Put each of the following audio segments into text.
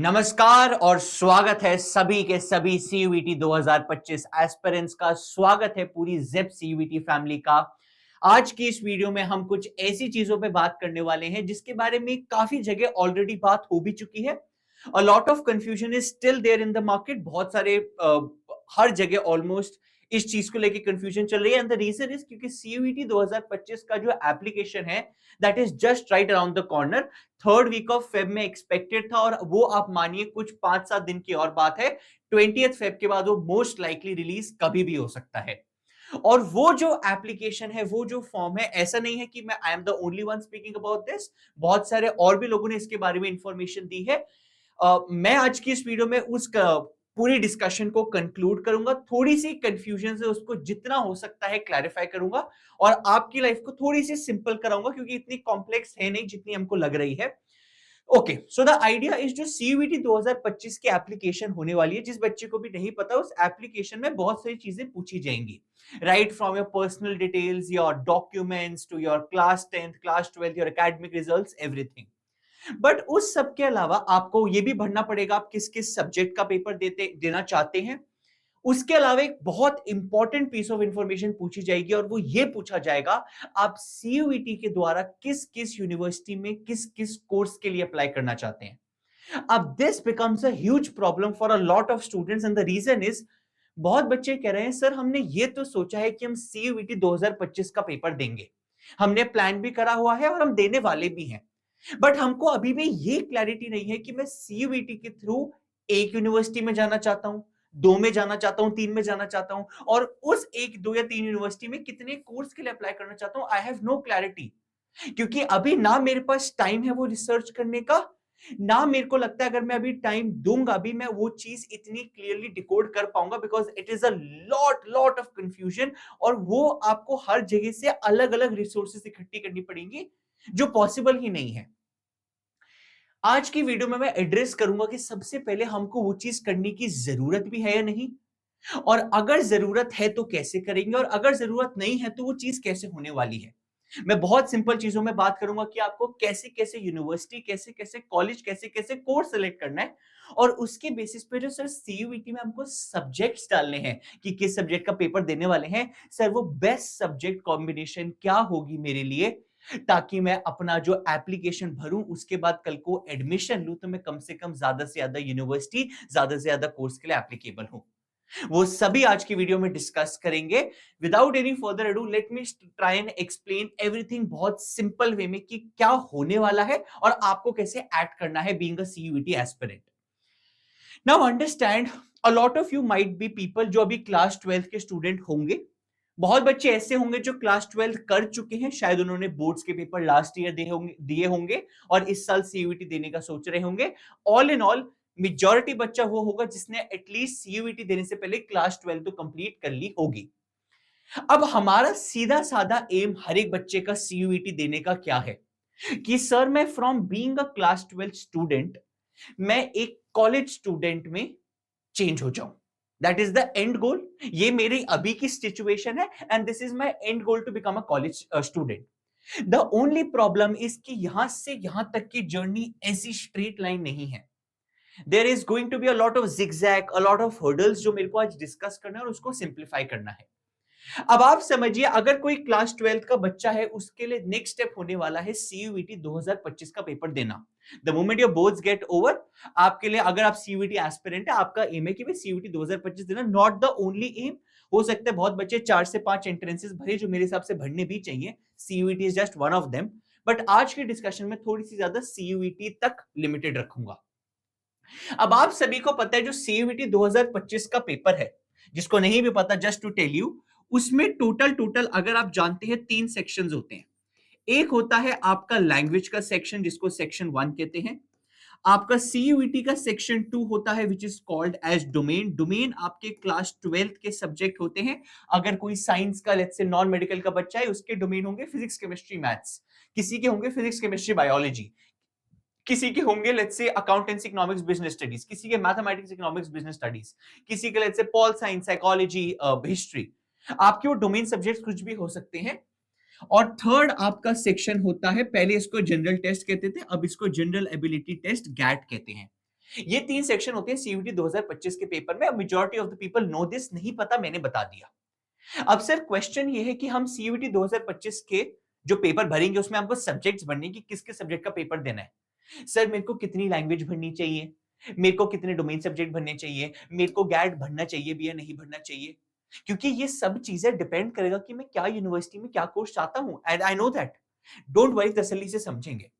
नमस्कार और स्वागत है सभी के सभी सीयूईटी 2025 एस्पिरेंट्स का। स्वागत है पूरी ज़ेप सीयूईटी फैमिली का। आज की इस वीडियो में हम कुछ ऐसी चीजों पे बात करने वाले हैं जिसके बारे में काफी जगह ऑलरेडी बात हो भी चुकी है। A lot of confusion is still there in the market. बहुत सारे हर जगह ऑलमोस्ट इस चीज को लेके कंफ्यूजन चल रही है। एंड द रीजन इज क्योंकि सीयूईटी 2025 का जो एप्लीकेशन है that is just right around the corner. Third week of Feb में एक्सपेक्टेड था और वो आप मानिए कुछ 5-7 दिन की और बात है। 20th फेब के बाद वो मोस्ट लाइकली रिलीज कभी भी हो सकता है। और वो जो एप्लीकेशन है, वो जो फॉर्म है, ऐसा नहीं है कि मैं I am the only one speaking about this. बहुत सारे और भी लोगों ने इसके बारे में इंफॉर्मेशन दी है। मैं आज की इस वीडियो में पूरी डिस्कशन को कंक्लूड करूंगा। थोड़ी सी कंफ्यूजन है उसको जितना हो सकता है क्लैरिफाई करूंगा और आपकी लाइफ को थोड़ी सी सिंपल कराऊंगा क्योंकि इतनी कॉम्प्लेक्स है नहीं जितनी हमको लग रही है। Okay, so the idea is जो सीयूईटी 2025 की एप्लीकेशन होने वाली है, जिस बच्चे को भी नहीं पता, उस एप्लीकेशन में बहुत सारी चीजें पूछी जाएंगी। Right from your personal details, your documents to your class 10th, class 12th, your academic results, everything. But उस सब के अलावा आपको ये भी भरना पड़ेगा आप किस किस सब्जेक्ट का पेपर देना चाहते हैं। उसके अलावा एक बहुत इंपॉर्टेंट पीस ऑफ इंफॉर्मेशन पूछी जाएगी और वो ये पूछा जाएगा आप सीयूईटी के द्वारा किस किस यूनिवर्सिटी में किस किस कोर्स के लिए अप्लाई करना चाहते हैं। अब this becomes a huge problem for a lot of students and the reason is बहुत बच्चे कह रहे हैं सर हमने ये तो सोचा है कि हम सीयूईटी 2025 का पेपर देंगे, हमने प्लान भी करा हुआ है और हम देने वाले भी हैं, बट हमको अभी भी ये क्लैरिटी नहीं है कि मैं सीयूईटी के थ्रू एक यूनिवर्सिटी में जाना चाहता हूं, दो में जाना चाहता हूं, तीन में जाना चाहता हूं और उस एक दो या तीन यूनिवर्सिटी में कितने कोर्स के लिए अप्लाई करना चाहता हूं। आई हैव नो क्लैरिटी क्योंकि अभी ना मेरे पास टाइम है वो रिसर्च करने का, ना मेरे को लगता है अगर मैं अभी टाइम दूंगा भी मैं वो चीज इतनी क्लियरली डिकोड कर पाऊंगा because it is a lot lot of confusion और वो आपको हर जगह से अलग अलग रिसोर्सेज इकट्ठी करनी पड़ेंगी जो पॉसिबल ही नहीं है। आज की वीडियो में मैं एड्रेस करूंगा कि सबसे पहले हमको वो चीज करने की जरूरत भी है या नहीं, और अगर जरूरत है तो कैसे करेंगे, और अगर जरूरत नहीं है तो वो चीज कैसे होने वाली है। मैं बहुत सिंपल चीजों में बात करूंगा कि आपको कैसे कैसे यूनिवर्सिटी, कैसे कैसे कॉलेज, कैसे कैसे कोर्स सेलेक्ट करना है और उसके बेसिस पे जो सर सीयूईटी में हमको सब्जेक्ट्स डालने हैं कि किस सब्जेक्ट का पेपर देने वाले हैं, सर वो बेस्ट सब्जेक्ट कॉम्बिनेशन क्या होगी मेरे लिए, ताकि मैं अपना जो एप्लीकेशन भरूं उसके बाद कल को एडमिशन लूं तो मैं कम से कम ज्यादा से ज्यादा यूनिवर्सिटी, ज्यादा से ज्यादा कोर्स के लिए एप्लीकेबल हूं। वो सभी आज की वीडियो में डिस्कस करेंगे। Without any further ado let me try and explain everything बहुत सिंपल वे में कि क्या होने वाला है और आपको कैसे एक्ट करना है being a CUET aspirant. Now understand, a lot of you might be people जो अभी क्लास 12th के स्टूडेंट होंगे। बहुत बच्चे ऐसे होंगे जो क्लास 12th कर चुके हैं, शायद उन्होंने बोर्ड्स के पेपर लास्ट ईयर दिए होंगे और इस साल सीयूईटी देने का सोच रहे होंगे। ऑल इन ऑल मेजॉरिटी बच्चा वो होगा जिसने एटलीस्ट सीयूईटी देने से पहले क्लास 12 तो कंप्लीट कर ली होगी। अब हमारा सीधा साधा एम हर एक बच्चे का सीयूईटी देने का क्या है कि सर मैं from being a class 12 student मैं एक कॉलेज स्टूडेंट में चेंज हो जाऊं। That is the end goal. ये मेरी अभी की सिचुएशन है and this is my end goal to become a college student. The only problem is कि यहां से यहां तक की जर्नी ऐसी स्ट्रेट लाइन नहीं है। There is going to be a lot of zigzag, a lot of hurdles जो मेरे को आज डिस्कस करना है और उसको सिंप्लीफाई करना है। अब आप समझिए, अगर कोई क्लास 12th का बच्चा है उसके लिए नेक्स्ट स्टेप होने वाला है सीयूईटी 2025 का पेपर देना। The moment your boards get over, आपके लिए अगर आप सीयूईटी एस्पिरेंट है, आपका एम है कि भाई सीयूईटी 2025 देना। नॉट द ओनली एम, हो सकता है बहुत बच्चे 4 से 5 एंट्रेंसेस भरे जो मेरे हिसाब से भरने भी चाहिए। CUET is just one of them, but आज के डिस्कशन में थोड़ी सी ज्यादा सीयूईटी तक लिमिटेड रखूंगा। अब आप सभी को पता है जो सीयूईटी 2025 का पेपर है, जिसको नहीं भी पता जस्ट टू टेल यू, उसमें टोटल टोटल अगर आप जानते हैं 3 सेक्शंस होते हैं। एक होता है आपका लैंग्वेज का सेक्शन जिसको सेक्शन 1 कहते हैं। आपका सीयूईटी का सेक्शन 2 होता है which is called as domain. Domain आपके क्लास 12th के सब्जेक्ट होते हैं। अगर कोई साइंस का, लेट्स से नॉन मेडिकल का बच्चा है, उसके डोमेन होंगे फिजिक्स, केमिस्ट्री, मैथ्स। किसी के होंगे फिजिक्स, केमिस्ट्री, बायोलॉजी। किसी के होंगे let's say accountancy, economics, business studies. किसी के मैथमेटिक्स, इकोनॉमिक्स, बिजनेस स्टडीज। किसी के let's say pol science, psychology, history. आपके वो डोमेन सब्जेक्ट्स कुछ भी हो सकते हैं। और थर्ड आपका सेक्शन होता है, पहले इसको जनरल टेस्ट कहते थे, अब इसको जनरल एबिलिटी टेस्ट गैट कहते हैं। ये 3 सेक्शन होते हैं सीयूईटी 2025 के पेपर में। Majority of the people know this, नहीं पता, मैंने बता दिया। अब सर क्वेश्चन ये है कि हम सीयूईटी 2025 के जो पेपर भरेंगे उसमें हमको सब्जेक्ट्स भरने की, किस किस सब्जेक्ट का पेपर देना है। सर मेरे को कितनी लैंग्वेज भरनी चाहिए, मेरे को कितने डोमेन सब्जेक्ट भरने चाहिए, मेरे को गैट भरना चाहिए भी या नहीं भरना चाहिए, क्योंकि ये सब चीजें डिपेंड करेगा कि मैं क्या यूनिवर्सिटी में क्या कोर्स चाहता हूं। And I know that, don't worry, तसल्ली से समझेंगे।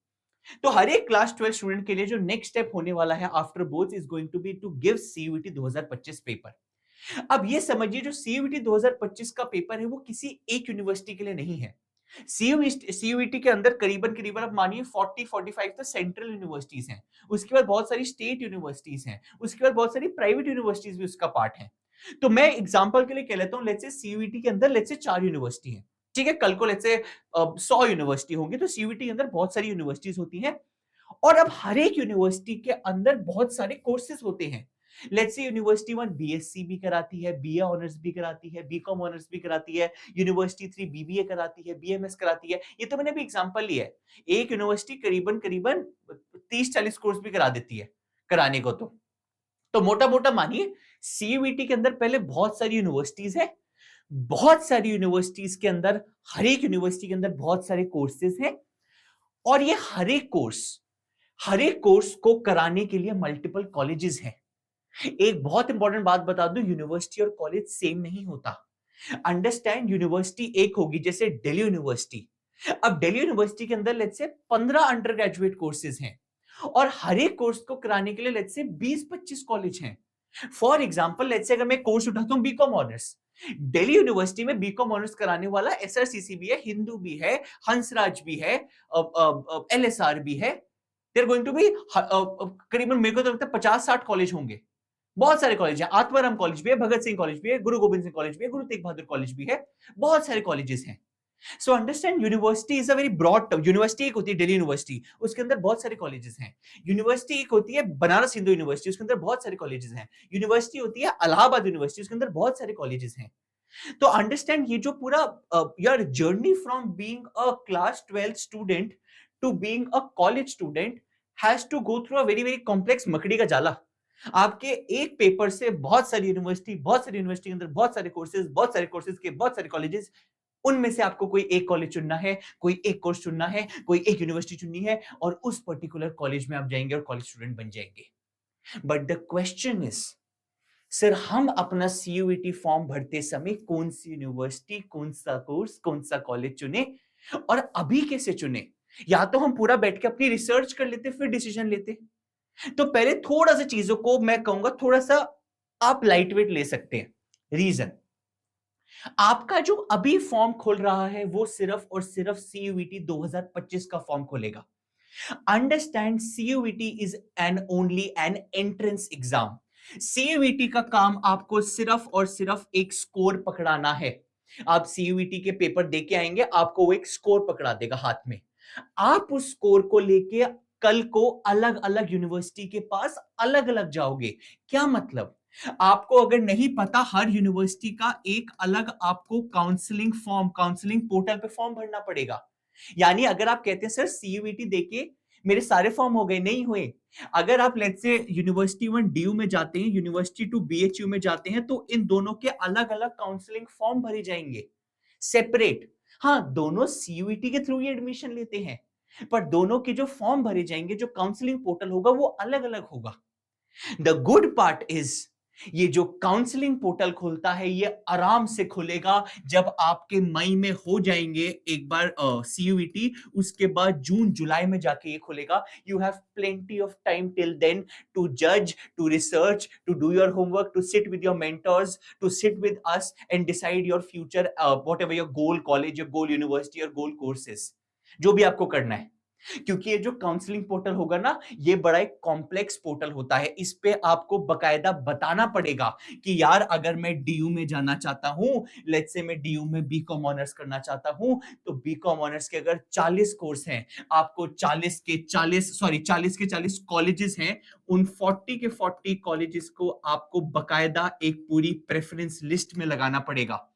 तो हर एक क्लास 12 स्टूडेंट के लिए जो नेक्स्ट स्टेप होने वाला है after boards is going to be to give CUET 2025 paper. अब ये समझिए जो सीयूईटी 2025 का पेपर है वो किसी एक यूनिवर्सिटी के लिए नहीं है। सीयूईटी के अंदर करीबन करीबन आप मानिए 40-45 तो सेंट्रल यूनिवर्सिटीज हैं, उसके बाद बहुत सारी स्टेट यूनिवर्सिटीज हैं, उसके बाद बहुत सारी प्राइवेट यूनिवर्सिटीज भी उसका पार्ट है। तो मैं एग्जांपल के लिए कह लेता हूं, लेट्स से सीयूईटी के अंदर लेट्स से 4 यूनिवर्सिटी है, ठीक है, कल को लेट्स से 100 यूनिवर्सिटी होंगी, तो सीयूईटी के अंदर बहुत सारी यूनिवर्सिटीज होती हैं। और अब हर एक यूनिवर्सिटी के अंदर बहुत सारे कोर्सेज होते हैं। लेट्स से यूनिवर्सिटी 1 बीएससी भी कराती है, बीए ऑनर्स भी कराती है, बीकॉम ऑनर्स भी कराती है, यूनिवर्सिटी 3 बीबीए कराती है, बीएमएस कराती है। ये तो मैंने भी एग्जांपल लिया है। एक यूनिवर्सिटी करीबन करीबन 30-40 कोर्स भी करा देती है कराने को। तो मोटा मोटा मानिए सीयूईटी के अंदर पहले बहुत सारी यूनिवर्सिटीज है, बहुत सारी यूनिवर्सिटीज के अंदर, हर एक यूनिवर्सिटी के अंदर बहुत सारे कोर्सेज हैं, और ये हर एक कोर्स को कराने के लिए मल्टीपल कॉलेजेस हैं। एक बहुत इंपॉर्टेंट बात बता दूं, यूनिवर्सिटी और कॉलेज सेम नहीं होता। अंडरस्टैंड, यूनिवर्सिटी एक होगी जैसे दिल्ली यूनिवर्सिटी। अब दिल्ली यूनिवर्सिटी के अंदर let's say 15 under graduate courses हैं, और हर एक कोर्स को कराने के लिए लेट्स से 20-25 कॉलेज हैं। फॉर एग्जांपल लेट्स से अगर मैं कोर्स उठाता हूं बीकॉम ऑनर्स, दिल्ली यूनिवर्सिटी में बीकॉम ऑनर्स कराने वाला एसआरसीसी भी है, हिंदू भी है, हंसराज भी है, एलएसआर भी है। देयर गोइंग टू बी करीबन मेरे को तो लगता है 50-60 कॉलेज होंगे। बहुत सारे कॉलेज हैं, आत्माराम कॉलेज भी है, भगत सिंह कॉलेज भी है, गुरु गोविंद सिंह कॉलेज भी है, गुरु तेग बहादुर कॉलेज भी है, बहुत सारे कॉलेजेस हैं। So understand, university is a very broad term. University एक होती है दिल्ली यूनिवर्सिटी, उसके अंदर बहुत सारे कॉलेजेस हैं। यूनिवर्सिटी एक होती है बनारस हिंदू यूनिवर्सिटी, उसके अंदर बहुत सारे कॉलेजेस हैं। यूनिवर्सिटी होती है इलाहाबाद यूनिवर्सिटी, उसके अंदर बहुत सारे कॉलेजेस हैं। तो अंडरस्टैंड, ये जो पूरा your journey from being a class 12 student to being a college student has to go through a very very complex मकड़ी का जाला। आपके एक पेपर से बहुत सारी यूनिवर्सिटी, बहुत सारी यूनिवर्सिटी के अंदर बहुत सारे कोर्सेज, बहुत सारे कोर्सेज के बहुत सारे कॉलेजेस, उनमें से आपको कोई एक कॉलेज चुनना है, कोई एक कोर्स चुनना है, कोई एक यूनिवर्सिटी चुननी है, और उस पर्टिकुलर कॉलेज में आप जाएंगे और कॉलेज स्टूडेंट बन जाएंगे। But the question is, sir हम अपना सीयूईटी फॉर्म भरते समय कौन सी यूनिवर्सिटी, कौन सा कोर्स, कौन सा कॉलेज चुने, और अभी कैसे चुने? या तो हम पूरा बैठ के अपनी रिसर्च कर लेते फिर डिसीजन लेते। तो पहले थोड़ा सा चीजों को मैं कहूंगा थोड़ा सा आप लाइट वेट ले सकते हैं। रीजन, आपका जो अभी फॉर्म खोल रहा है वो सिर्फ और सिर्फ सीयूईटी 2025 का फॉर्म खोलेगा। Understand, CUET is an only an entrance exam. CUET का काम आपको सिर्फ और सिर्फ एक स्कोर पकड़ाना है। आप सीयूईटी के पेपर देके आएंगे, आपको वो एक स्कोर पकड़ा देगा हाथ में। आप उस स्कोर को लेके कल को अलग अलग यूनिवर्सिटी के पास अलग अलग जाओगे। क्या मतलब? आपको अगर नहीं पता, हर यूनिवर्सिटी का एक अलग आपको काउंसलिंग फॉर्म, काउंसलिंग पोर्टल पे फॉर्म भरना पड़ेगा। यानी अगर आप कहते हैं सर सीयूईटी देके मेरे सारे फॉर्म हो गए, नहीं हुए। अगर आप लेट्स से यूनिवर्सिटी 1 डीयू में जाते हैं, यूनिवर्सिटी 2 बीएचयू में जाते हैं, तो इन दोनों के अलग अलग काउंसलिंग फॉर्म भरे जाएंगे, सेपरेट। हाँ, दोनों सीयूईटी के थ्रू ही एडमिशन लेते हैं, पर दोनों के जो फॉर्म भरे जाएंगे, जो काउंसलिंग पोर्टल होगा वो अलग अलग होगा। द गुड पार्ट इज, ये जो काउंसलिंग पोर्टल खोलता है ये आराम से खुलेगा जब आपके मई में हो जाएंगे एक बार सीयूईटी, उसके बाद जून जुलाई में जाके ये खुलेगा। You have plenty of time till then to जज, to research, to do your homework, to sit with your mentors, to sit with us and decide your future, whatever your goal college, your goal university, your goal courses, जो भी आपको करना है। क्योंकि ये जो counselling portal होगा ना, ये बड़ा एक कॉम्प्लेक्स पोर्टल होता है। इस पे आपको बकायदा बताना पड़ेगा कि यार अगर मैं डीयू में जाना चाहता हूं, लेट्स से मैं डीयू में बीकॉम ऑनर्स करना चाहता हूं, तो बीकॉम ऑनर्स के अगर 40 कोर्स हैं, आपको 40 के 40 कॉलेजेस हैं, उन 40 के 40 कॉलेजेस को आपको बकायदा एक पूरी प्रेफरेंस लिस्ट में लगाना पड़ेगा।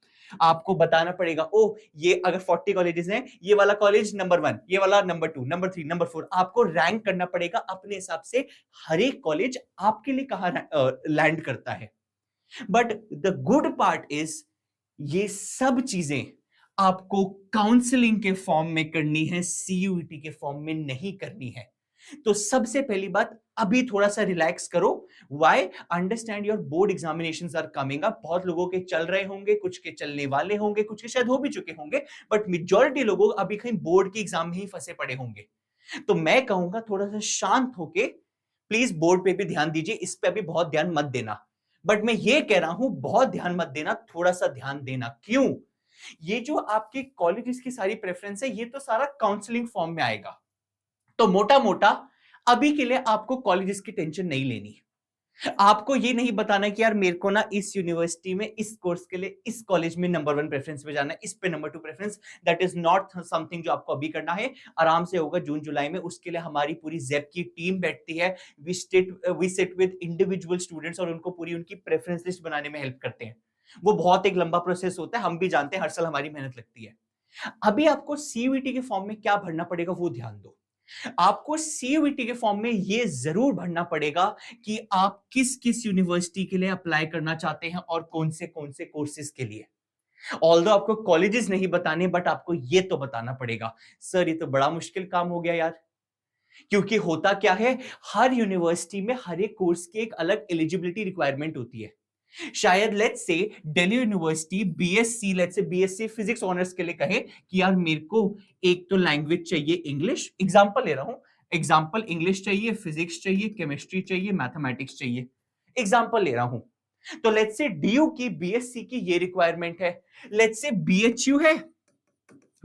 आपको बताना पड़ेगा, ओ ये अगर 40 कॉलेजेस हैं, ये वाला कॉलेज नंबर 1, ये वाला नंबर 2, नंबर 3, नंबर 4, आपको रैंक करना पड़ेगा अपने हिसाब से हर एक कॉलेज आपके लिए कहां लैंड करता है। But the good part is ये सब चीजें आपको काउंसलिंग के फॉर्म में करनी है, सीयूईटी के फॉर्म में नहीं करनी है। तो सबसे पहली बात, अभी थोड़ा सा रिलैक्स करो। Why? Understand your board examinations are coming up. बहुत लोगों के चल रहे होंगे, कुछ के चलने वाले होंगे, कुछ के शायद हो भी चुके होंगे, बट मेजॉरिटी लोगों अभी कहीं बोर्ड के एग्जाम में ही फंसे पड़े होंगे। तो मैं कहूंगा थोड़ा सा शांत होके प्लीज बोर्ड पे भी ध्यान दीजिए, इस पे अभी बहुत ध्यान मत देना। बट मैं ये कह रहा हूं बहुत ध्यान मत देना, थोड़ा सा ध्यान देना। क्यों? ये जो आपके कॉलेजेस की सारी प्रेफरेंस है, ये तो सारा काउंसलिंग फॉर्म में आएगा। तो मोटा मोटा अभी के लिए आपको कॉलेजेस की टेंशन नहीं लेनी। आपको ये नहीं बताना कि यार मेरे को ना इस यूनिवर्सिटी में इस कोर्स के लिए इस कॉलेज में नंबर 1 प्रेफरेंस पे जाना है, इस पे number 2 preference. That is not something जो आपको अभी करना है। आराम से होगा जून जुलाई में। उसके लिए हमारी पूरी जेप की टीम बैठती है। We sit with individual students और उनको पूरी उनकी प्रेफरेंस लिस्ट बनाने में हेल्प करते हैं। वो बहुत एक लंबा प्रोसेस होता है, हम भी जानते हैं, हर साल हमारी मेहनत लगती है। अभी आपको सीयूईटी के फॉर्म में क्या भरना पड़ेगा वो ध्यान दो। आपको सीयूईटी के फॉर्म में यह जरूर भरना पड़ेगा कि आप किस किस यूनिवर्सिटी के लिए अप्लाई करना चाहते हैं और कौन से कोर्सेज के लिए। ऑल्दो आपको कॉलेजेस नहीं बताने, बट आपको यह तो बताना पड़ेगा। सर ये तो बड़ा मुश्किल काम हो गया यार, क्योंकि होता क्या है, हर यूनिवर्सिटी में हर एक कोर्स की एक अलग एलिजिबिलिटी रिक्वायरमेंट होती है। शायद let's say Delhi university BSc physics honours के लिए कहे कि यार मेरे को एक तो लैंग्वेज चाहिए इंग्लिश, एग्जांपल ले रहा हूं, एग्जांपल इंग्लिश चाहिए, फिजिक्स चाहिए, केमिस्ट्री चाहिए, मैथमेटिक्स चाहिए, एग्जांपल ले रहा हूं। तो लेट्स से डीयू की बीएससी की ये रिक्वायरमेंट है। लेट्स से बीएचयू है,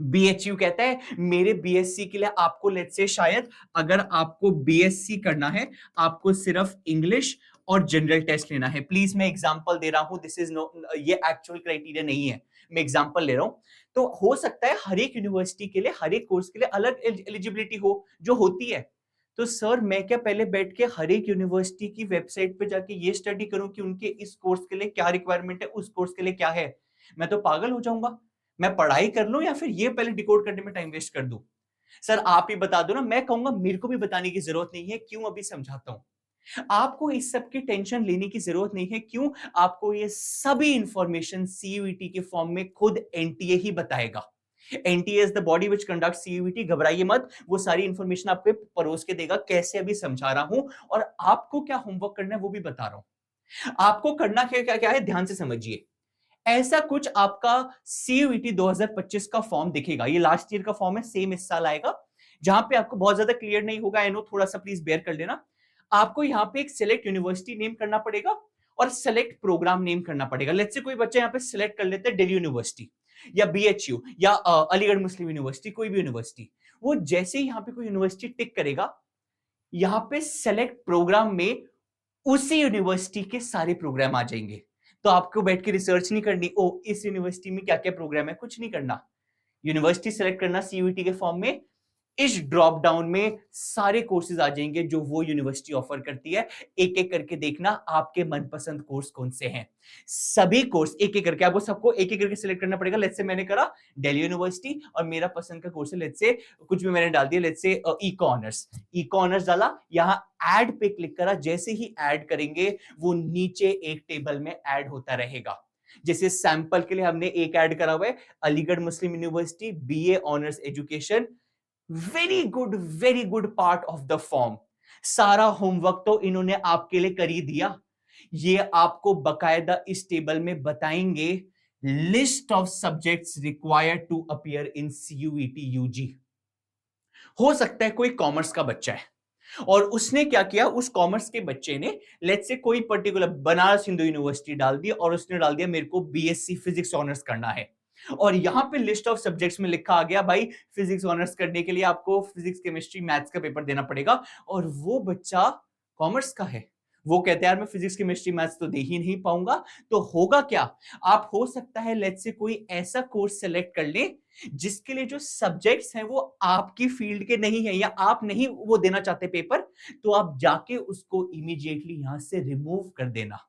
बीएचयू कहता है मेरे बीएससी के लिए आपको लेट्स से शायद अगर आपको बीएससी करना है आपको सिर्फ इंग्लिश और जनरल टेस्ट लेना है। प्लीज मैं एग्जांपल दे रहा हूं, दिस इज नो, ये एक्चुअल क्राइटेरिया नहीं है, मैं एग्जांपल ले रहा हूं। तो हो सकता है हर एक यूनिवर्सिटी के लिए हर एक कोर्स के लिए अलग एलिजिबिलिटी हो जो होती है। तो सर मैं क्या पहले बैठ के हर एक यूनिवर्सिटी की वेबसाइट पे जाके ये स्टडी करूं कि उनके इस कोर्स के लिए क्या रिक्वायरमेंट है, उस कोर्स के लिए क्या है? मैं तो पागल हो जाऊंगा। मैं पढ़ाई कर लूं या फिर ये पहले डिकोड करने में टाइम वेस्ट कर दूं? सर आप ही बता दो ना। मैं कहूंगा मेरे को भी बताने की जरूरत नहीं है। क्यों? अभी समझाता हूं। आपको इस सब की टेंशन लेने की जरूरत नहीं है। क्यों? आपको ये सभी इंफॉर्मेशन सीयूईटी के फॉर्म में खुद एनटीए ही बताएगा। NTA is the body which conduct CUET. घबराइए मत, वो सारी इंफॉर्मेशन आपको परोस के देगा, कैसे अभी समझा रहा हूं। और आपको क्या होमवर्क करना है वो भी बता रहा हूं। आपको करना क्या क्या क्या है, ध्यान से समझिए। ऐसा कुछ आपका सीयूईटी 2025 का फॉर्म दिखेगा। ये लास्ट ईयर का फॉर्म है, सेम इस साल आएगा। जहां पे आपको बहुत ज्यादा क्लियर नहीं होगा, आई नो, थोड़ा सा प्लीज बेयर कर लेना। आपको यहां पे एक सिलेक्ट यूनिवर्सिटी नेम करना पड़ेगा और सिलेक्ट प्रोग्राम नेम करना पड़ेगा। लेट्स से कोई बच्चा यहां पे सिलेक्ट कर लेते हैं दिल्ली यूनिवर्सिटी या बीएचयू या अलीगढ़ मुस्लिम यूनिवर्सिटी, कोई भी यूनिवर्सिटी। वो जैसे ही यहां पे कोई यूनिवर्सिटी टिक करेगा, यहां पे सेलेक्ट प्रोग्राम में उसी यूनिवर्सिटी के सारे प्रोग्राम आ जाएंगे। तो आपको बैठ के रिसर्च नहीं करनी, ओ इस यूनिवर्सिटी में क्या क्या प्रोग्राम है, कुछ नहीं करना। यूनिवर्सिटी सेलेक्ट करना सीयूईटी के फॉर्म में, इस ड्रॉप डाउन में सारे कोर्सेज आ जाएंगे जो वो यूनिवर्सिटी ऑफर करती है। एक एक करके देखना आपके मनपसंद कोर्स कौन से हैं। सभी कोर्स एक एक करके आपको सबको एक एक करके सिलेक्ट करना पड़ेगा। लेट्स से मैंने करा दिल्ली यूनिवर्सिटी और मेरा पसंद का कोर्स है, लेट्स से कुछ भी मैंने डाल दिया, let's say eco honours. Eco honours डाला, यहां ऐड पे क्लिक करा। जैसे ही ऐड करेंगे वो नीचे एक टेबल में ऐड होता रहेगा। जैसे सैंपल के लिए हमने एक ऐड करा हुआ है, Aligarh Muslim University BA honours education. Very good part of the form. सारा होमवर्क तो इन्होंने आपके लिए कर ही दिया। ये आपको बकायदा इस टेबल में बताएंगे, list of subjects required to appear in CUET UG. हो सकता है कोई कॉमर्स का बच्चा है और उसने क्या किया, उस कॉमर्स के बच्चे ने लेट्स से कोई पर्टिकुलर बनारस हिंदू यूनिवर्सिटी डाल दी और उसने डाल दिया मेरे को बीएससी फिजिक्स ऑनर्स करना है। और यहां पे लिस्ट ऑफ सब्जेक्ट्स में लिखा आ गया भाई फिजिक्स ऑनर्स करने के लिए आपको फिजिक्स केमिस्ट्री मैथ्स का पेपर देना पड़ेगा। और वो बच्चा कॉमर्स का है, वो कहते हैं यार मैं फिजिक्स केमिस्ट्री मैथ्स तो दे ही नहीं पाऊंगा। तो होगा क्या, आप हो सकता है लेट्स से कोई ऐसा कोर्स सेलेक्ट कर ले जिसके लिए जो सब्जेक्ट्स हैं वो आपकी फील्ड के नहीं है या आप नहीं वो देना चाहते पेपर। तो आप जाके उसको इमीडिएटली यहां से रिमूव कर देना।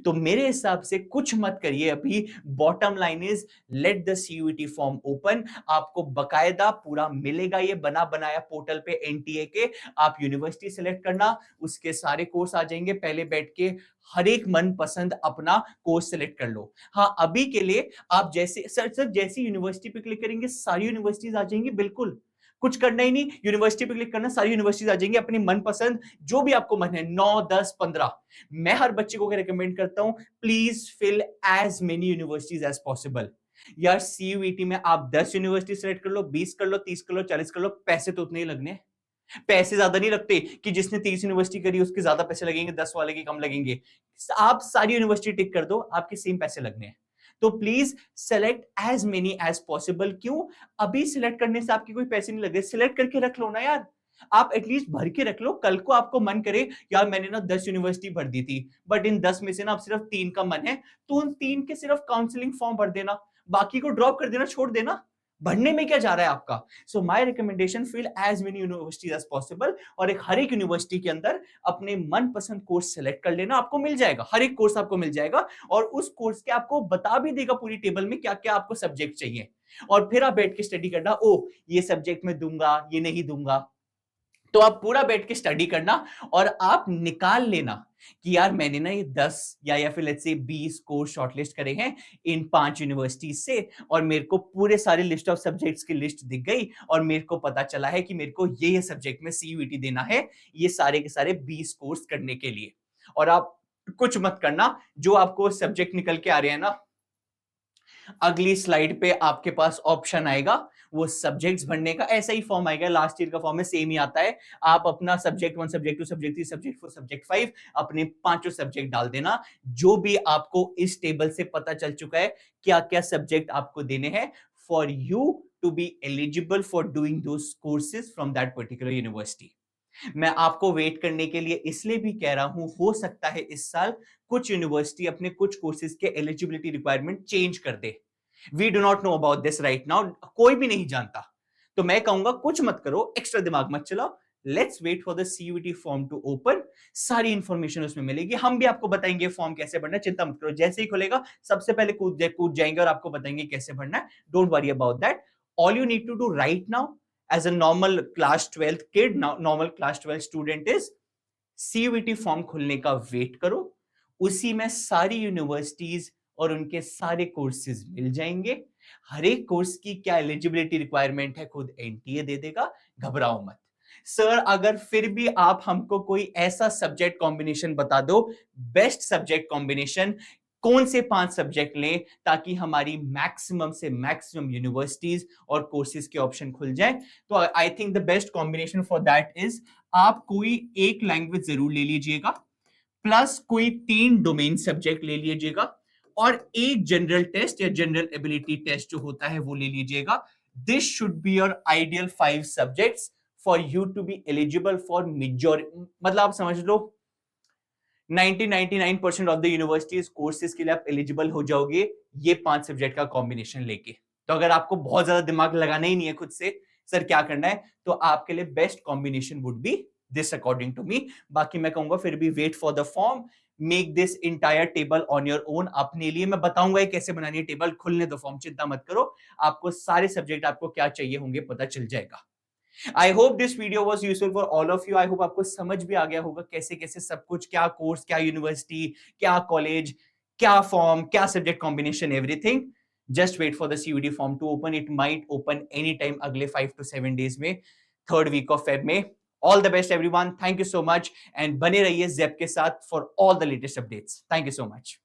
तो मेरे हिसाब से कुछ मत करिए अभी। Bottom line is let the CUET form open. आपको बकायदा पूरा मिलेगा ये बना बनाया पोर्टल पे एनटीए के। आप यूनिवर्सिटी सेलेक्ट करना, उसके सारे कोर्स आ जाएंगे। पहले बैठ के हर एक मनपसंद अपना कोर्स सेलेक्ट कर लो। हाँ, अभी के लिए आप जैसे सर जैसी यूनिवर्सिटी पे क्लिक करेंगे सारी यूनिवर्सिटीज आ जाएंगी। बिल्कुल कुछ करना ही नहीं, यूनिवर्सिटी पे क्लिक करना, सारी यूनिवर्सिटीज आ जाएंगी। अपनी मनपसंद जो भी आपको मन है, 9, 10, 15। मैं हर बच्चे को रिकमेंड करता हूं, please fill as many universities as possible. यार सीयूईटी में आप 10 यूनिवर्सिटी सेलेक्ट कर लो, 20 कर लो, 30 कर लो, 40 कर लो, पैसे तो उतने ही लगने हैं। पैसे ज्यादा नहीं लगते कि जिसने 30 यूनिवर्सिटी करी उसके ज्यादा पैसे लगेंगे, 10 वाले के कम लगेंगे। आप सारी यूनिवर्सिटी टिक कर दो, आपके सेम पैसे लगने हैं। तो please select as many as possible. क्यों? अभी सिलेक्ट करने से आपके कोई पैसे नहीं लग रहे, सिलेक्ट करके रख लो ना यार। आप एटलीस्ट भर के रख लो, कल को आपको मन करे यार मैंने ना 10 यूनिवर्सिटी भर दी थी, बट इन 10 में से ना अब सिर्फ 3 का मन है, तो उन 3 के सिर्फ काउंसलिंग फॉर्म भर देना, बाकी को ड्रॉप कर देना, छोड़ देना। भरने में क्या जा रहा है आपका? So my recommendation, fill as many universities as possible. और एक हर एक यूनिवर्सिटी के अंदर अपने मनपसंद कोर्स सेलेक्ट कर लेना, आपको मिल जाएगा, हर एक कोर्स आपको मिल जाएगा। और उस कोर्स के आपको बता भी देगा पूरी टेबल में क्या क्या आपको सब्जेक्ट चाहिए। और फिर आप बैठ के स्टडी करना, ओ ये सब्जेक्ट मैं दूंगा, ये नहीं दूंगा। तो आप पूरा बैठ के स्टडी करना और आप निकाल लेना कि यार मैंने ना ये 10 या फिर लेट्स से 20 कोर्स शॉर्टलिस्ट करे हैं इन 5 यूनिवर्सिटीज से, और मेरे को पूरे सारे लिस्ट ऑफ सब्जेक्ट्स की लिस्ट दिख गई, और मेरे को पता चला है कि मेरे को ये सब्जेक्ट में सीयूईटी देना है, ये सारे के सारे 20 कोर्स करने के लिए। और आप कुछ मत करना, जो आपको सब्जेक्ट निकल के आ रहे हैं ना, अगली स्लाइड पे आपके पास ऑप्शन आएगा वो सब्जेक्ट्स भरने का। ऐसा ही फॉर्म आएगा, लास्ट ईयर का फॉर्म है, सेम ही आता है। आप अपना subject 1, subject 2, subject 3, subject 4, subject 5 अपने पांचों सब्जेक्ट डाल देना, जो भी आपको इस टेबल से पता चल चुका है क्या क्या सब्जेक्ट आपको देने हैं, for you to be eligible for doing those courses from that particular university. मैं आपको वेट करने के लिए इसलिए भी कह रहा हूं, हो सकता है इस साल कुछ यूनिवर्सिटी अपने कुछ कोर्सेज के एलिजिबिलिटी रिक्वायरमेंट चेंज कर दे। We do not know about this right now, कोई भी नहीं जानता। तो मैं कहूंगा कुछ मत करो, एक्स्ट्रा दिमाग मत चलाओ, let's wait for the CUET form to open. सारी इंफॉर्मेशन उसमें मिलेगी, हम भी आपको बताएंगे फॉर्म कैसे भरना है, चिंता मत करो। जैसे ही खुलेगा सबसे पहले कूद जाएंगे और आपको बताएंगे कैसे भरना है। Don't worry about that. All you need to do right now as a normal class 12th kid, normal class 12 student is CUET form खुलने का वेट करो। उसी में सारी यूनिवर्सिटीज और उनके सारे कोर्सेज मिल जाएंगे। हर एक कोर्स की क्या एलिजिबिलिटी रिक्वायरमेंट है खुद एनटीए दे देगा, घबराओ मत। सर अगर फिर भी आप हमको कोई ऐसा सब्जेक्ट कॉम्बिनेशन बता दो, बेस्ट सब्जेक्ट कॉम्बिनेशन, कौन से 5 सब्जेक्ट लें ताकि हमारी मैक्सिमम से मैक्सिमम यूनिवर्सिटीज और कोर्सेज के ऑप्शन खुल जाए, तो I think the best combination for that is आप कोई एक लैंग्वेज जरूर ले लीजिएगा, प्लस कोई 3 डोमेन सब्जेक्ट ले लीजिएगा, और एक जनरल टेस्ट या जनरल एबिलिटी टेस्ट जो होता है वो ले लीजिएगा। This should be your ideal 5 subjects for you to be eligible for majority, मतलब आप समझ लो 99% ऑफ द यूनिवर्सिटीज कोर्सेज के लिए आप एलिजिबल हो जाओगे ये 5 सब्जेक्ट का कॉम्बिनेशन लेके। तो अगर आपको बहुत ज्यादा दिमाग लगाना ही नहीं है खुद से सर क्या करना है, तो आपके लिए best combination would be this according to me. बाकी मैं कहूंगा फिर भी wait for the form, make this entire table on your own. अपने लिए मैं बताऊंगा कैसे बनानी है टेबल, खुलने दो फॉर्म, चिंता मत करो। आपको सारे सब्जेक्ट आपको क्या चाहिए होंगे पता चल जाएगा। I hope this video was useful for all of you. I hope आपको समझ भी आ गया होगा कैसे कैसे सब कुछ, क्या कोर्स, क्या यूनिवर्सिटी, क्या कॉलेज, क्या फॉर्म, क्या subject combination, everything. Just wait for the CUET form to open, it might open any time अगले 5 to 7 डेज में, थर्ड वीक ऑफ फेब में। All the best everyone, thank you so much, and बने रहिए Zeph के साथ for all the latest updates. Thank you so much.